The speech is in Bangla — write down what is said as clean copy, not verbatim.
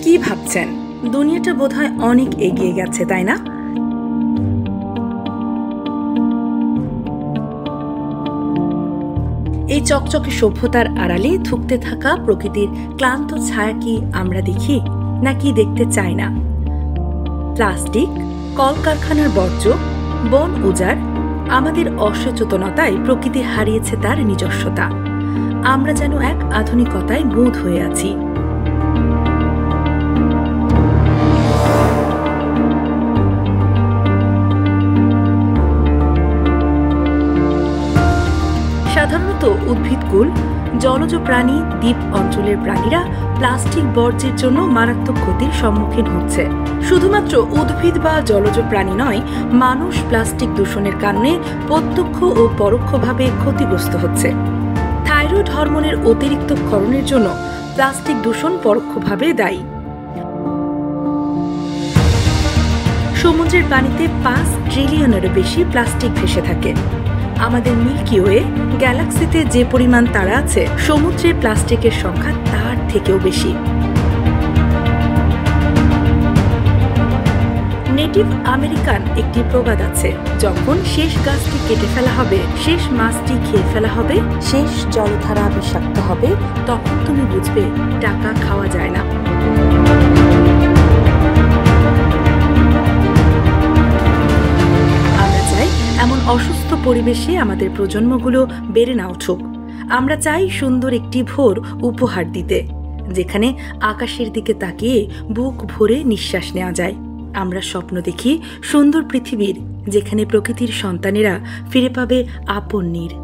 কি ভাবছেন? দুনিয়াটা বোধহয় অনেক এগিয়ে গেছে, তাই না? এই চকচকে সভ্যতার আড়ালে থুকতে থাকা প্রকৃতির ক্লান্ত ছায়া কি আমরা দেখি নাকি দেখতে চাই না? প্লাস্টিক, কলকারখানার বর্জ্য, বন উজাড়, আমাদের অসচেতনতায় প্রকৃতি হারিয়েছে তার নিজস্বতা। আমরা যেন এক আধুনিকতায় বোধ হয়ে আছি। সাধারণত উদ্ভিদকুল, জলজ প্রাণী, দ্বীপ অঞ্চলের প্রাণীরা প্লাস্টিক বর্জ্যের জন্য মারাত্মক ক্ষতির সম্মুখীন হচ্ছে। শুধুমাত্র উদ্ভিদ বা জলজ প্রাণী নয়, মানুষ প্লাস্টিক দূষণের কারণে প্রত্যক্ষ ও পরোক্ষভাবে ক্ষতিগ্রস্ত হচ্ছে। থাইরয়েড হরমোনের অতিরিক্ত ক্ষরণের জন্য প্লাস্টিক দূষণ পরোক্ষভাবে দায়ী। সমুদ্রের পানিতে 5 ট্রিলিয়নেরও বেশি প্লাস্টিক ভেসে থাকে। আমাদের মিল্কি ওয়ে গ্যালাক্সিতে যে পরিমাণ তারা আছে, সমুদ্রে প্লাস্টিকের সংখ্যা তার থেকেও বেশি। নেটিভ আমেরিকান একটি প্রবাদ আছে, যখন শেষ গাছটি কেটে ফেলা হবে, শেষ মাছটি খেয়ে ফেলা হবে, শেষ জলধারা বিষাক্ত হবে, তখন তুমি বুঝবে টাকা খাওয়া যায় না। এমন অসুস্থ পরিবেশে আমাদের প্রজন্মগুলো বেড়ে না উঠুক। আমরা চাই সুন্দর একটি ভোর উপহার দিতে, যেখানে আকাশের দিকে তাকিয়ে বুক ভরে নিঃশ্বাস নেওয়া যায়। আমরা স্বপ্ন দেখি সুন্দর পৃথিবীর, যেখানে প্রকৃতির সন্তানেরা ফিরে পাবে আপন নীড়।